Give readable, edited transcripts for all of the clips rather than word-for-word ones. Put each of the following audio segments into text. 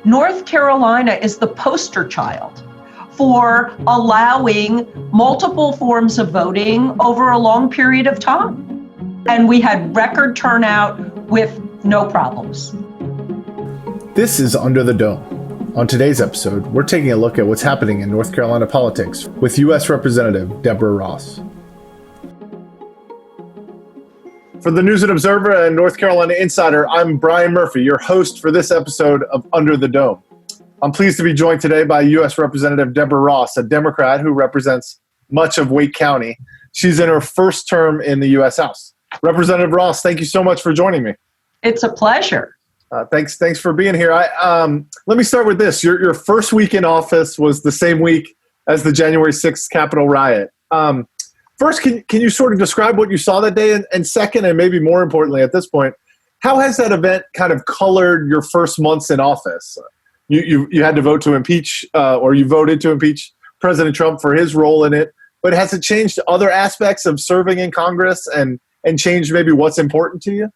North Carolina is the poster child for allowing multiple forms of voting over a long period of time. And we had record turnout with no problems. This is Under the Dome. On today's episode, we're taking a look at what's happening in North Carolina politics with U.S. Representative Deborah Ross. For the News and Observer and North Carolina Insider, I'm Brian Murphy, your host for this episode of Under the Dome. I'm pleased to be joined today by U.S. Representative Deborah Ross, a Democrat who represents much of Wake County. She's in her first term in the U.S. House. Representative Ross, thank you so much for joining me. It's a pleasure. Thanks for being here. Let me start with this. Your first week in office was the same week as the January 6th Capitol riot. First, can you sort of describe what you saw that day? And second, and maybe more importantly at this point, how has that event kind of colored your first months in office? You had to vote to impeach, or you voted to impeach President Trump for his role in it. But has it changed other aspects of serving in Congress and changed maybe what's important to you?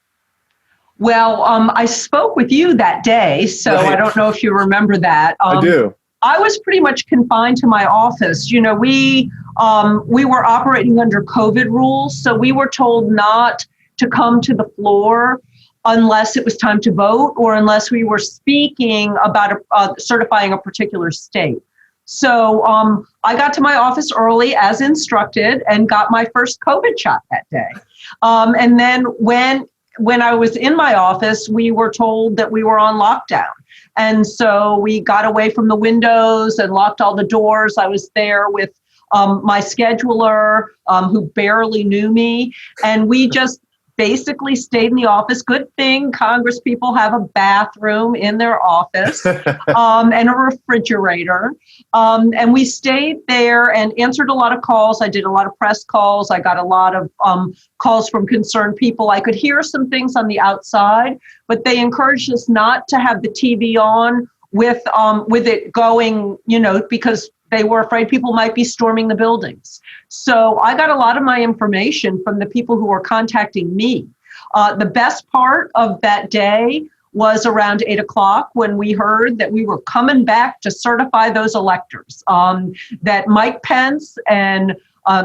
Well, I spoke with you that day, so right. I don't know if you remember that. I do. I was pretty much confined to my office. You know, we were operating under COVID rules, so we were told not to come to the floor unless it was time to vote or unless we were speaking about certifying a particular state. So I got to my office early as instructed and got my first COVID shot that day. And then when I was in my office, we were told that we were on lockdown. And so we got away from the windows and locked all the doors. I was there with my scheduler who barely knew me. And we just basically stayed in the office. Good thing Congress people have a bathroom in their office and a refrigerator. And we stayed there and answered a lot of calls. I did a lot of press calls. I got a lot of calls from concerned people. I could hear some things on the outside, but they encouraged us not to have the TV on with it going, because they were afraid people might be storming the buildings. So I got a lot of my information from the people who were contacting me. The best part of that day was around 8 o'clock when we heard that we were coming back to certify those electors, that Mike Pence and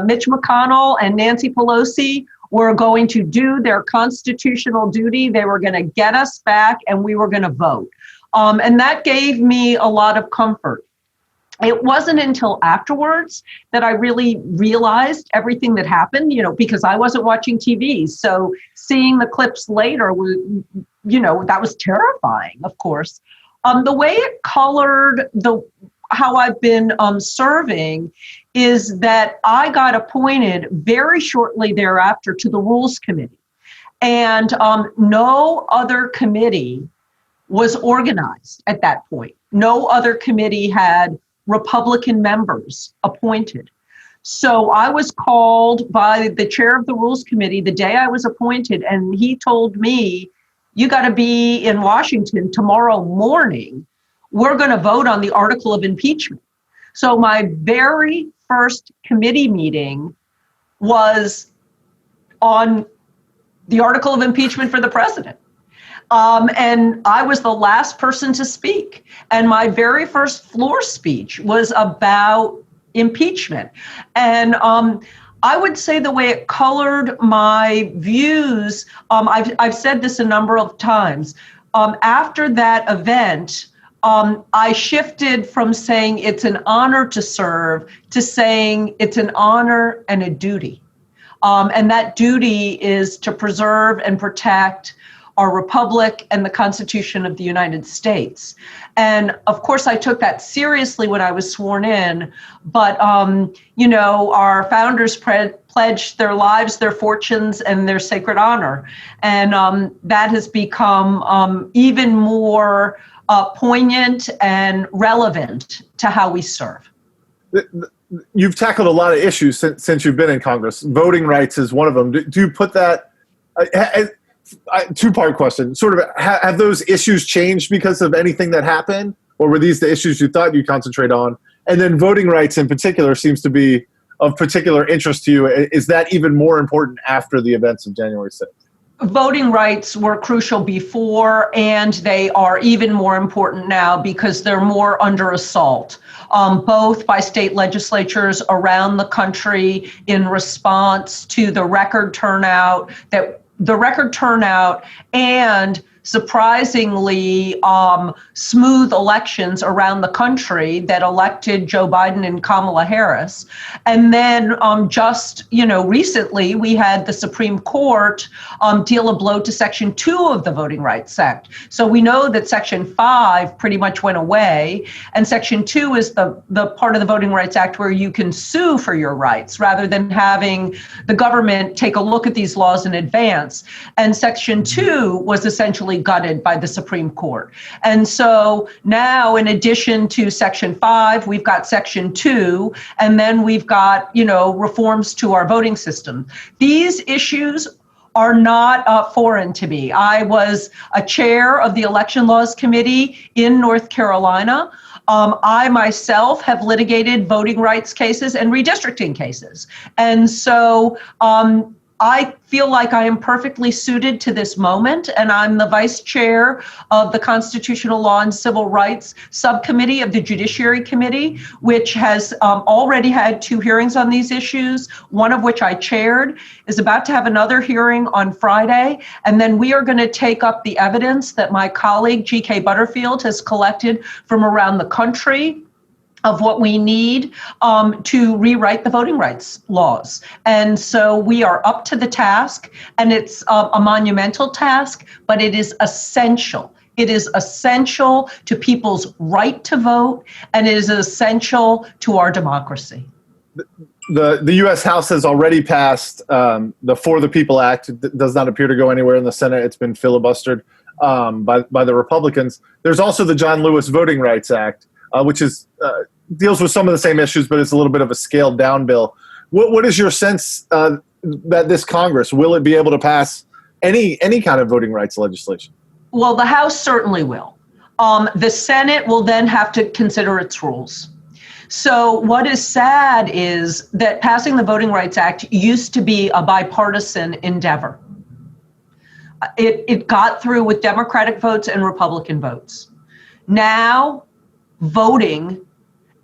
Mitch McConnell and Nancy Pelosi were going to do their constitutional duty. They were going to get us back and we were going to vote. And that gave me a lot of comfort. It wasn't until afterwards that I really realized everything that happened, because I wasn't watching TV. So seeing the clips later, that was terrifying, of course. The way it colored how I've been serving is that I got appointed very shortly thereafter to the Rules Committee. And no other committee was organized at that point. No other committee had Republican members appointed. So I was called by the chair of the Rules Committee the day I was appointed, and he told me, you got to be in Washington tomorrow morning. We're going to vote on the article of impeachment. So my very first committee meeting was on the article of impeachment for the president. And I was the last person to speak. And my very first floor speech was about impeachment. And I would say the way it colored my views, I've said this a number of times. After that event, I shifted from saying it's an honor to serve to saying it's an honor and a duty. And that duty is to preserve and protect our republic and the Constitution of the United States. And of course, I took that seriously when I was sworn in, but, our founders pledged their lives, their fortunes, and their sacred honor. And that has become even more poignant and relevant to how we serve. You've tackled a lot of issues since you've been in Congress. Voting rights is one of them. Do you put that... two-part question. Sort of, have those issues changed because of anything that happened? Or were these the issues you thought you'd concentrate on? And then voting rights in particular seems to be of particular interest to you. Is that even more important after the events of January 6th? voting rights were crucial before, and they are even more important now because they're more under assault, both by state legislatures around the country in response to the record turnout and surprisingly smooth elections around the country that elected Joe Biden and Kamala Harris. And then just recently we had the Supreme Court deal a blow to Section 2 of the Voting Rights Act. So we know that Section 5 pretty much went away, and Section 2 is the part of the Voting Rights Act where you can sue for your rights rather than having the government take a look at these laws in advance. And Section 2 was essentially gutted by the Supreme Court. And so now, in addition to Section 5, we've got Section 2, and then we've got, reforms to our voting system. These issues are not foreign to me. I was a chair of the Election Laws Committee in North Carolina. I myself have litigated voting rights cases and redistricting cases. And so I feel like I am perfectly suited to this moment, and I'm the vice chair of the Constitutional Law and Civil Rights Subcommittee of the Judiciary Committee, which has already had 2 hearings on these issues, one of which I chaired, is about to have another hearing on Friday, and then we are going to take up the evidence that my colleague G.K. Butterfield has collected from around the country of what we need to rewrite the voting rights laws. And so we are up to the task, and it's a monumental task, but it is essential. It is essential to people's right to vote, and it is essential to our democracy. The U.S. House has already passed the For the People Act. It does not appear to go anywhere in the Senate. It's been filibustered by the Republicans. There's also the John Lewis Voting Rights Act, which is deals with some of the same issues, but it's a little bit of a scaled down bill. What is your sense that this Congress, will it be able to pass any kind of voting rights legislation? Well, the House certainly will. The Senate will then have to consider its rules. So what is sad is that passing the Voting Rights Act used to be a bipartisan endeavor. It got through with Democratic votes and Republican votes. Now, voting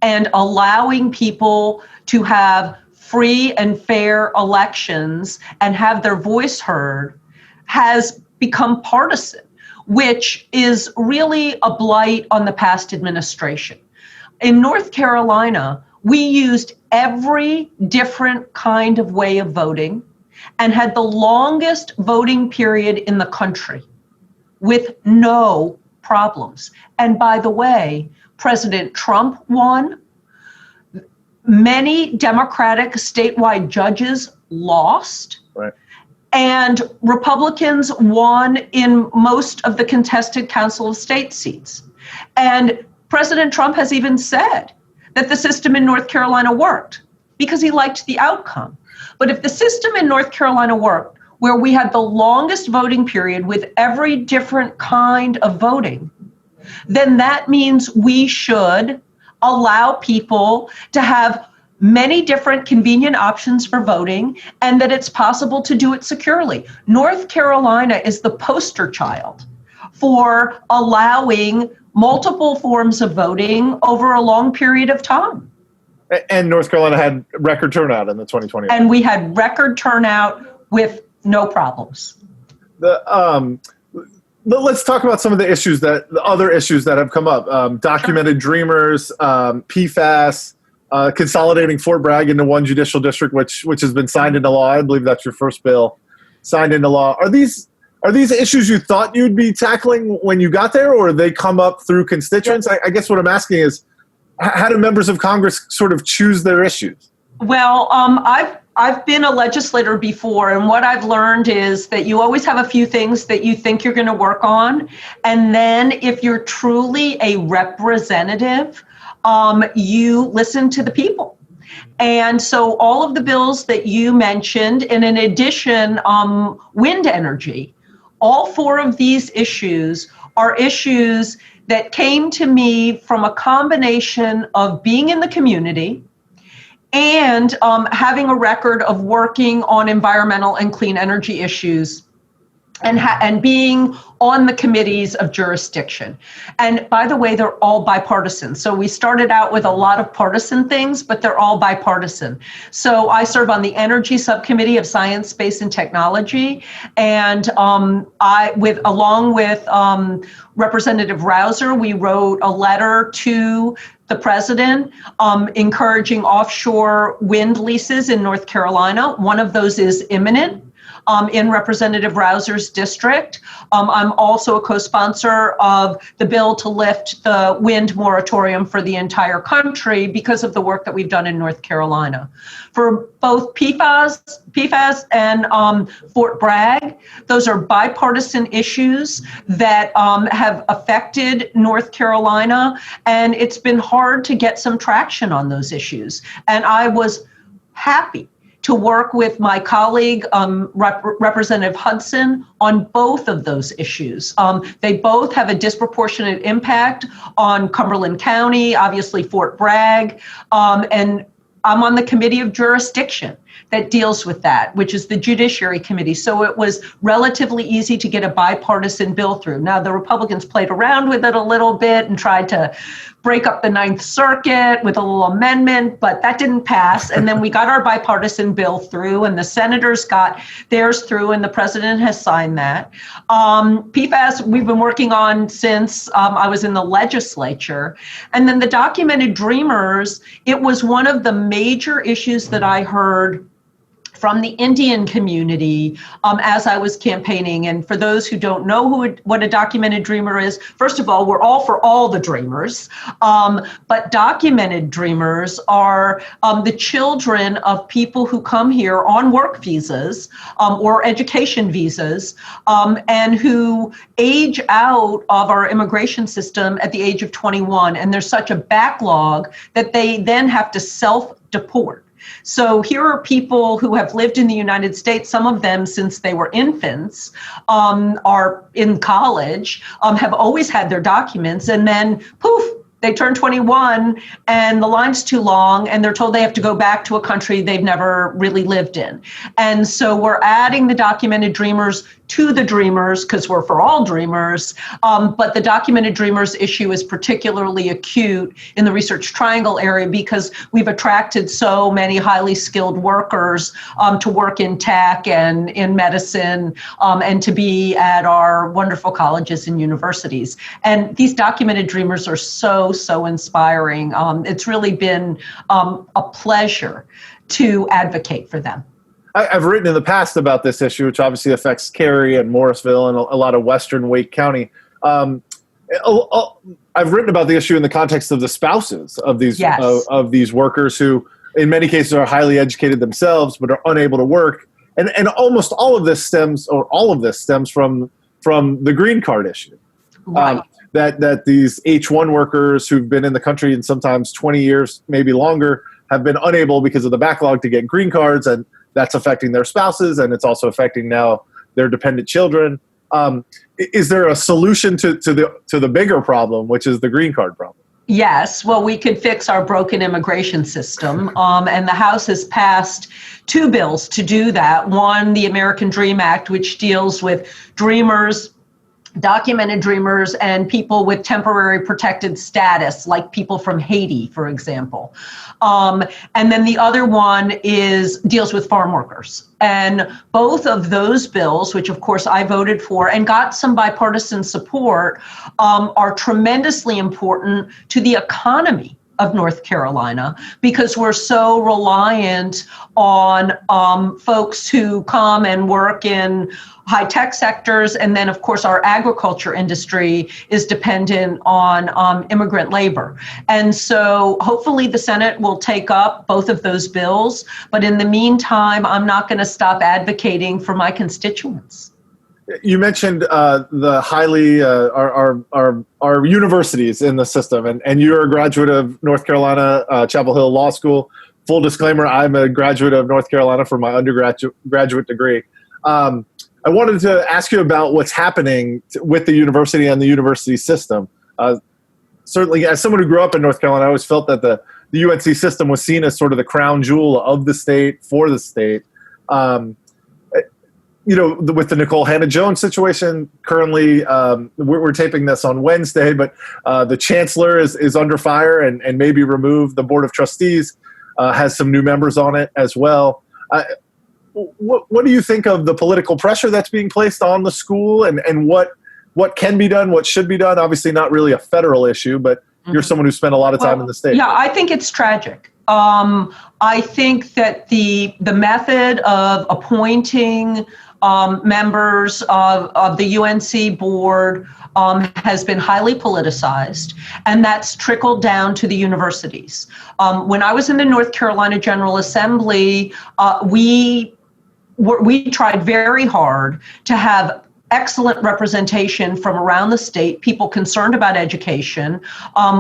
and allowing people to have free and fair elections and have their voice heard has become partisan, which is really a blight on the past administration. In North Carolina, we used every different kind of way of voting and had the longest voting period in the country with no problems. And by the way, President Trump won. Many Democratic statewide judges lost. Right. And Republicans won in most of the contested Council of State seats. And President Trump has even said that the system in North Carolina worked because he liked the outcome. But if the system in North Carolina worked, where we had the longest voting period with every different kind of voting, then that means we should allow people to have many different convenient options for voting, and that it's possible to do it securely. North Carolina is the poster child for allowing multiple forms of voting over a long period of time. And North Carolina had record turnout in the 2020. And we had record turnout with no problems. Let's talk about some of the other issues that have come up. Documented dreamers, PFAS, consolidating Fort Bragg into one judicial district, which has been signed into law. I believe that's your first bill signed into law. Are these issues you thought you'd be tackling when you got there, or they come up through constituents? I guess what I'm asking is, how do members of Congress sort of choose their issues? Well, I've been a legislator before, and what I've learned is that you always have a few things that you think you're going to work on, and then if you're truly a representative, you listen to the people. And so all of the bills that you mentioned, and in addition, wind energy, all 4 of these issues are issues that came to me from a combination of being in the community and having a record of working on environmental and clean energy issues and being on the committees of jurisdiction. And by the way, they're all bipartisan. So we started out with a lot of partisan things, but they're all bipartisan. So I serve on the Energy Subcommittee of Science, Space, and Technology, and along with Representative Rouser, we wrote a letter to the president encouraging offshore wind leases in North Carolina. One of those is imminent. In Representative Rouser's district. I'm also a co-sponsor of the bill to lift the wind moratorium for the entire country because of the work that we've done in North Carolina. For both PFAS and Fort Bragg, those are bipartisan issues that have affected North Carolina, and it's been hard to get some traction on those issues. And I was happy to work with my colleague, Representative Hudson, on both of those issues. They both have a disproportionate impact on Cumberland County, obviously Fort Bragg, and I'm on the Committee of Jurisdiction that deals with that, which is the Judiciary Committee. So it was relatively easy to get a bipartisan bill through. Now, the Republicans played around with it a little bit and tried to break up the Ninth Circuit with a little amendment, but that didn't pass. And then we got our bipartisan bill through, and the senators got theirs through, and the president has signed that. PFAS, we've been working on since I was in the legislature. And then the documented dreamers, it was one of the major issues that I heard from the Indian community as I was campaigning. And for those who don't know what a documented dreamer is, first of all, we're all for all the dreamers, but documented dreamers are the children of people who come here on work visas or education visas and who age out of our immigration system at the age of 21. And there's such a backlog that they then have to self-deport. So here are people who have lived in the United States, some of them since they were infants, are in college, have always had their documents, and then poof, they turn 21 and the line's too long and they're told they have to go back to a country they've never really lived in. And so we're adding the documented dreamers to the dreamers because we're for all dreamers. But the documented dreamers issue is particularly acute in the Research Triangle area because we've attracted so many highly skilled workers to work in tech and in medicine and to be at our wonderful colleges and universities. And these documented dreamers are so inspiring. It's really been a pleasure to advocate for them. I've written in the past about this issue, which obviously affects Cary and Morrisville and a lot of Western Wake County. I've written about the issue in the context of the spouses of these of these workers who, in many cases, are highly educated themselves but are unable to work. And almost all of this stems from the green card issue. Right. That these H-1 workers who've been in the country and sometimes 20 years, maybe longer, have been unable because of the backlog to get green cards, and that's affecting their spouses, and it's also affecting now their dependent children. Is there a solution to the bigger problem, which is the green card problem? Yes. Well, we could fix our broken immigration system, and the House has passed two bills to do that. One, the American Dream Act, which deals with dreamers, documented dreamers, and people with temporary protected status, like people from Haiti, for example. And then the other one deals with farm workers. And both of those bills, which of course I voted for and got some bipartisan support, are tremendously important to the economy of North Carolina because we're so reliant on folks who come and work in high-tech sectors, and then of course our agriculture industry is dependent on immigrant labor. And so hopefully the Senate will take up both of those bills, but in the meantime, I'm not going to stop advocating for my constituents. You mentioned the highly our universities in the system, and you're a graduate of North Carolina Chapel Hill Law School. Full disclaimer: I'm a graduate of North Carolina for my undergraduate degree. I wanted to ask you about what's happening with the university and the university system. Certainly, as someone who grew up in North Carolina, I always felt that the UNC system was seen as sort of the crown jewel of the state for the state. with the Nicole Hannah-Jones situation currently, we're taping this on Wednesday, but the chancellor is under fire and maybe removed. The Board of Trustees has some new members on it as well. What do you think of the political pressure that's being placed on the school, and what can be done, what should be done? Obviously not really a federal issue, but you're someone who spent a lot of time in the state. Yeah, I think it's tragic. I think that the method of appointing members of the UNC board has been highly politicized, and that's trickled down to the universities. When I was in the North Carolina General Assembly, we tried very hard to have excellent representation from around the state, people concerned about education.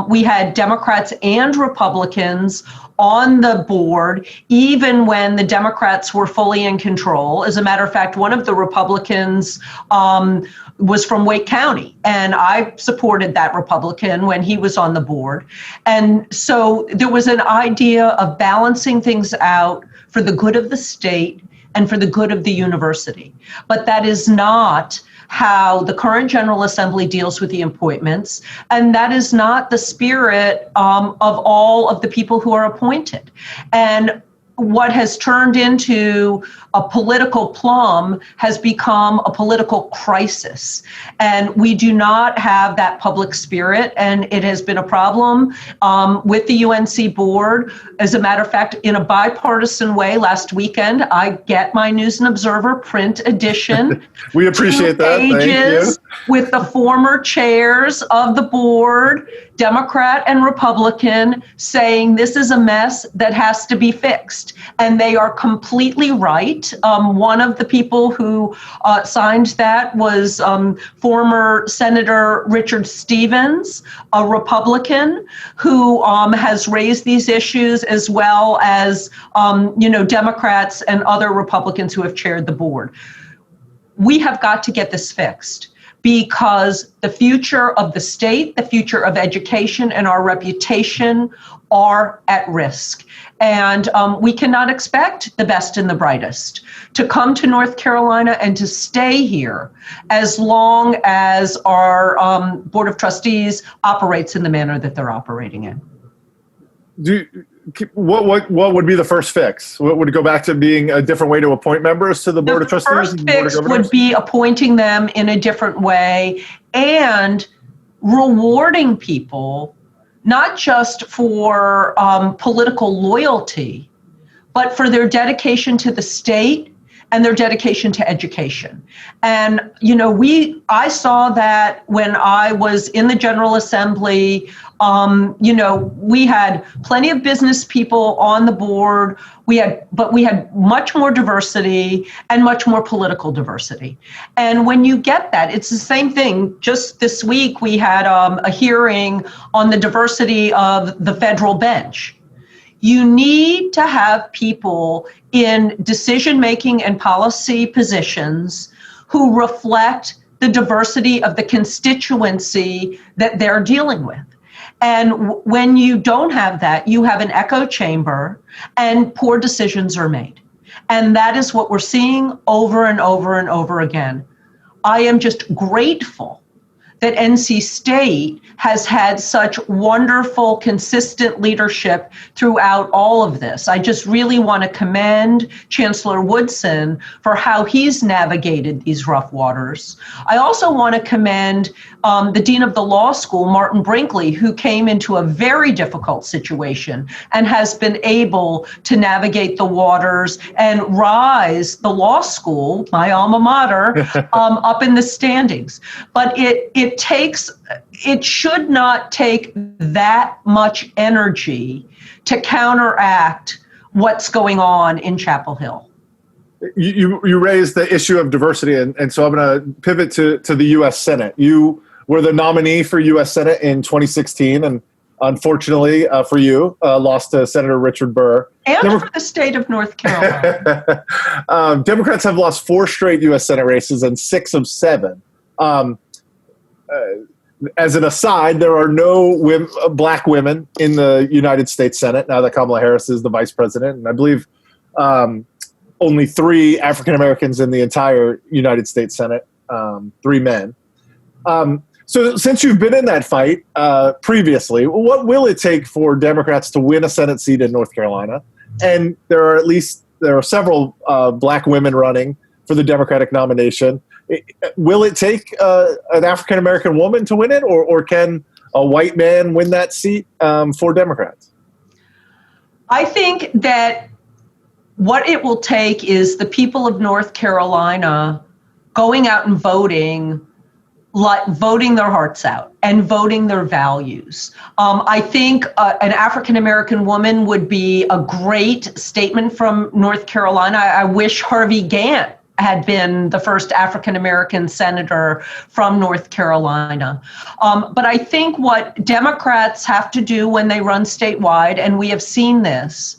We had Democrats and Republicans on the board, even when the Democrats were fully in control. As a matter of fact, one of the Republicans was from Wake County, and I supported that Republican when he was on the board. And so there was an idea of balancing things out for the good of the state and for the good of the university. But that is not how the current General Assembly deals with the appointments, and that is not the spirit of all of the people who are appointed. And what has turned into a political plum has become a political crisis. And we do not have that public spirit, and it has been a problem with the UNC board. As a matter of fact, in a bipartisan way, last weekend, I get my News and Observer print edition. We appreciate that. Thank you. With the former chairs of the board, Democrat and Republican, saying this is a mess that has to be fixed. And they are completely right. One of the people who signed that was former Senator Richard Stevens, a Republican, who has raised these issues, as well as Democrats and other Republicans who have chaired the board. We have got to get this fixed, because the future of the state, the future of education, and our reputation are at risk. And we cannot expect the best and the brightest to come to North Carolina and to stay here as long as our Board of Trustees operates in the manner that they're operating in. What would be the first fix? Would it go back to being a different way to appoint members to the Board of Trustees? The first fix would be appointing them in a different way and rewarding people, not just for political loyalty, but for their dedication to the state and their dedication to education. And, I saw that when I was in the General Assembly. We had plenty of business people on the board. But we had much more diversity and much more political diversity. And when you get that, it's the same thing. Just this week, we had a hearing on the diversity of the federal bench. You need to have people in decision-making and policy positions who reflect the diversity of the constituency that they're dealing with. And when you don't have that, you have an echo chamber and poor decisions are made. And that is what we're seeing over and over and over again. I am just grateful that NC State has had such wonderful, consistent leadership throughout all of this. I just really want to commend Chancellor Woodson for how he's navigated these rough waters. I also want to commend the Dean of the Law School, Martin Brinkley, who came into a very difficult situation and has been able to navigate the waters and rise the law school, my alma mater, up in the standings. But it should not take that much energy to counteract what's going on in Chapel Hill. You raised the issue of diversity, and so I'm going to pivot to the U.S. Senate. You were the nominee for U.S. Senate in 2016, and unfortunately for you, lost to Senator Richard Burr. And for the state of North Carolina. Democrats have lost 4 straight U.S. Senate races and 6 of 7. As an aside, there are no black women in the United States Senate now that Kamala Harris is the vice president. And I believe only 3 African Americans in the entire United States Senate, 3 men. So since you've been in that fight previously, what will it take for Democrats to win a Senate seat in North Carolina? And there are several black women running for the Democratic nomination. Will it take an African American woman to win it, or can a white man win that seat for Democrats? I think that what it will take is the people of North Carolina going out and voting their hearts out and voting their values. I think an African-American woman would be a great statement from North Carolina. I wish Harvey Gantt had been the first African-American senator from North Carolina. But I think what Democrats have to do when they run statewide, and we have seen this,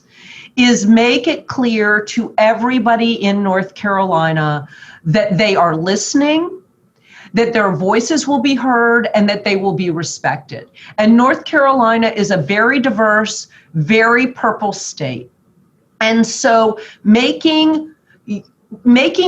is make it clear to everybody in North Carolina that they are listening, that their voices will be heard, and that they will be respected. And North Carolina is a very diverse, very purple state. And so making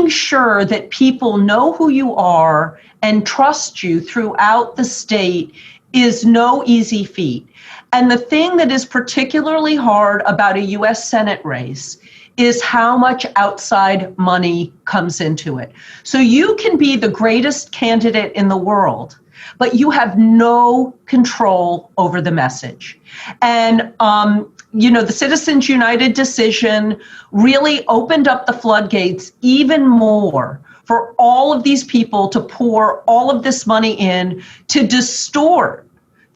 sure that people know who you are and trust you throughout the state is no easy feat. And the thing that is particularly hard about a U.S. Senate race is how much outside money comes into it. So you can be the greatest candidate in the world, but you have no control over the message. And, the Citizens United decision really opened up the floodgates even more for all of these people to pour all of this money in to distort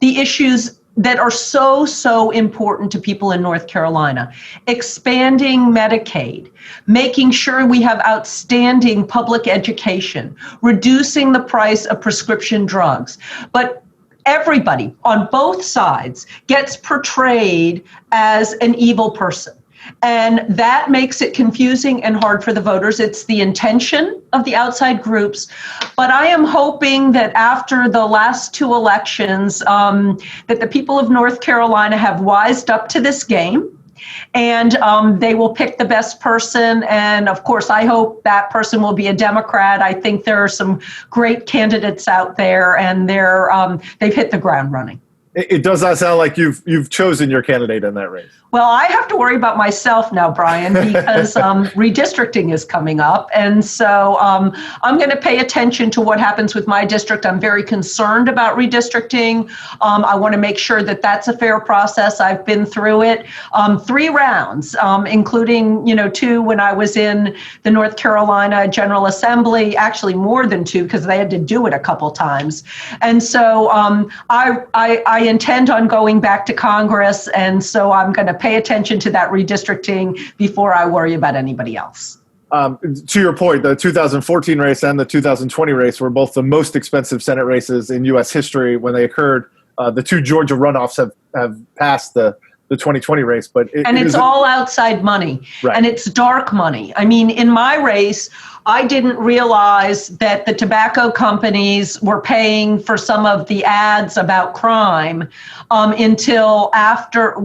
the issues that are so important to people in North Carolina. Expanding Medicaid, making sure we have outstanding public education, reducing the price of prescription drugs. But everybody on both sides gets portrayed as an evil person. And that makes it confusing and hard for the voters. It's the intention of the outside groups. But I am hoping that after the last 2 elections, that the people of North Carolina have wised up to this game. And they will pick the best person. And of course, I hope that person will be a Democrat. I think there are some great candidates out there, and they've hit the ground running. It does not sound like you've chosen your candidate in that race. Well, I have to worry about myself now, Brian, because redistricting is coming up. And so I'm going to pay attention to what happens with my district. I'm very concerned about redistricting. I want to make sure that that's a fair process. I've been through it 3 rounds, including 2 when I was in the North Carolina General Assembly, actually more than 2 because they had to do it a couple times. And so I intend on going back to Congress, and so I'm going to pay attention to that redistricting before I worry about anybody else. To your point, the 2014 race and the 2020 race were both the most expensive Senate races in U.S. history when they occurred. The 2 Georgia runoffs have passed the 2020 race, but it's all outside money, right? And it's dark money. I mean, in my race, I didn't realize that the tobacco companies were paying for some of the ads about crime until after,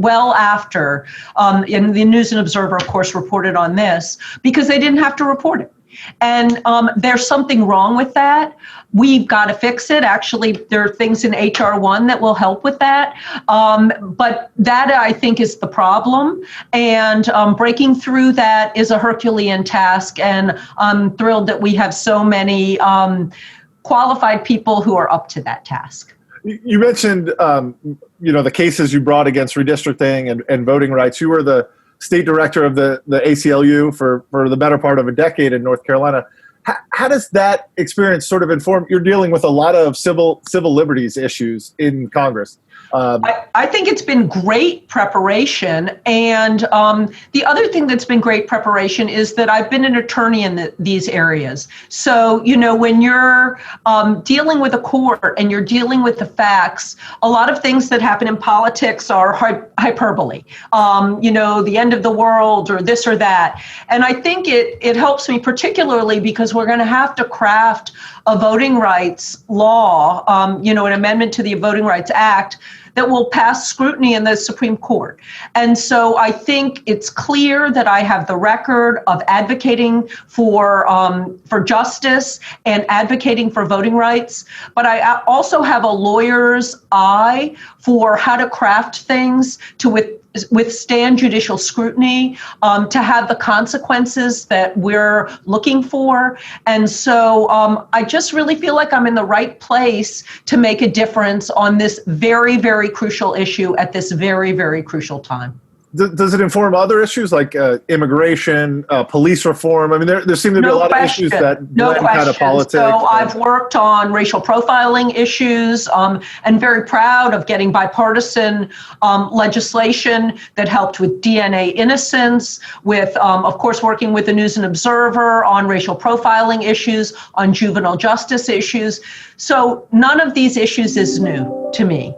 and the News and Observer, of course, reported on this because they didn't have to report it. And there's something wrong with that. We've got to fix it. Actually, there are things in HR 1 that will help with that. But that, I think, is the problem. And breaking through that is a Herculean task. And I'm thrilled that we have so many qualified people who are up to that task. You mentioned, the cases you brought against redistricting and voting rights. You were the state director of the ACLU for the better part of a decade in North Carolina. How does that experience sort of inform? You're dealing with a lot of civil liberties issues in Congress. I think it's been great preparation. And the other thing that's been great preparation is that I've been an attorney in these areas. So, when you're dealing with a court and you're dealing with the facts, a lot of things that happen in politics are hyperbole, the end of the world or this or that. And I think it helps me particularly because we're going to have to craft a voting rights law, an amendment to the Voting Rights Act that will pass scrutiny in the Supreme Court. And so I think it's clear that I have the record of advocating for justice and advocating for voting rights, but I also have a lawyer's eye for how to craft things to withstand judicial scrutiny, to have the consequences that we're looking for. And so I just really feel like I'm in the right place to make a difference on this very, very crucial issue at this very, very crucial time. Does it inform other issues like immigration, police reform? I mean, there seem to be a lot of issues that blend kind of politics. So I've worked on racial profiling issues and very proud of getting bipartisan legislation that helped with DNA innocence, with, of course, working with the News and Observer on racial profiling issues, on juvenile justice issues. So none of these issues is new to me.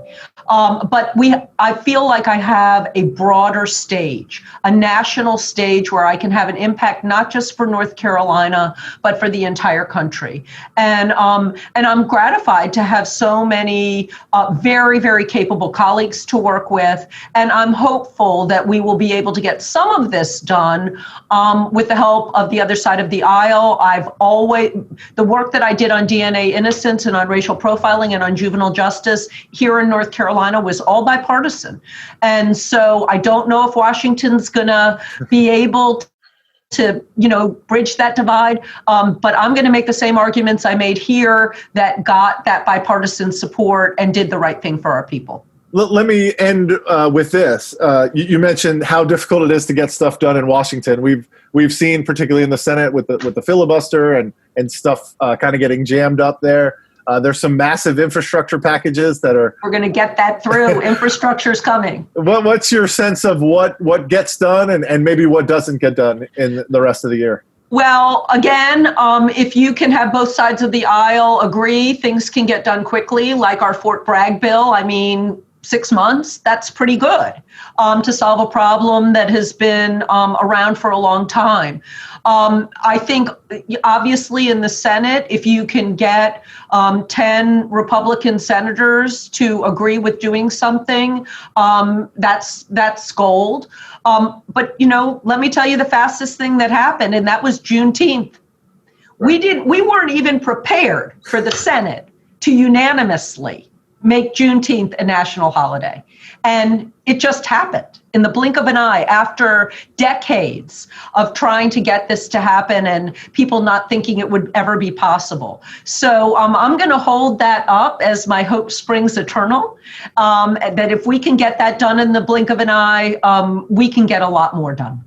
But I feel like I have a broader stage, a national stage where I can have an impact not just for North Carolina, but for the entire country. And I'm gratified to have so many very, very capable colleagues to work with. And I'm hopeful that we will be able to get some of this done with the help of the other side of the aisle. The work that I did on DNA innocence and on racial profiling and on juvenile justice here in North Carolina was all bipartisan. And so I don't know if Washington's going to be able to, bridge that divide. But I'm going to make the same arguments I made here that got that bipartisan support and did the right thing for our people. Let me end with this. You mentioned how difficult it is to get stuff done in Washington. We've seen, particularly in the Senate, with the filibuster and stuff kind of getting jammed up there. There's some massive infrastructure packages that are... We're going to get that through. Infrastructure's coming. What's your sense of what gets done and maybe what doesn't get done in the rest of the year? Well, again, if you can have both sides of the aisle agree, things can get done quickly, like our Fort Bragg bill. 6 months, that's pretty good to solve a problem that has been around for a long time. I think, obviously, in the Senate, if you can get 10 Republican senators to agree with doing something, that's gold. But, let me tell you the fastest thing that happened, and that was Juneteenth. We weren't even prepared for the Senate to unanimously make Juneteenth a national holiday. And it just happened in the blink of an eye after decades of trying to get this to happen and people not thinking it would ever be possible. So I'm going to hold that up as my hope springs eternal, that if we can get that done in the blink of an eye, we can get a lot more done.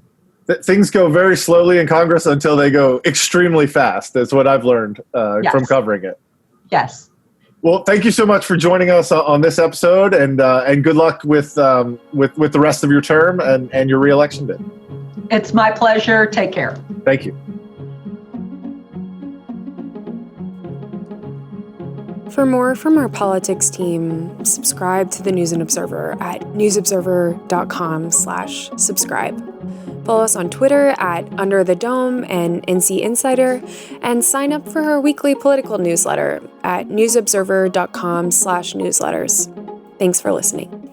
Things go very slowly in Congress until they go extremely fast. That's what I've learned from covering it. Yes. Well, thank you so much for joining us on this episode, and good luck with the rest of your term and your re-election bid. It's my pleasure. Take care. Thank you. For more from our politics team, subscribe to the News and Observer at newsobserver.com/subscribe. Follow us on Twitter at Under the Dome and NC Insider, and sign up for our weekly political newsletter at newsobserver.com/newsletters. Thanks for listening.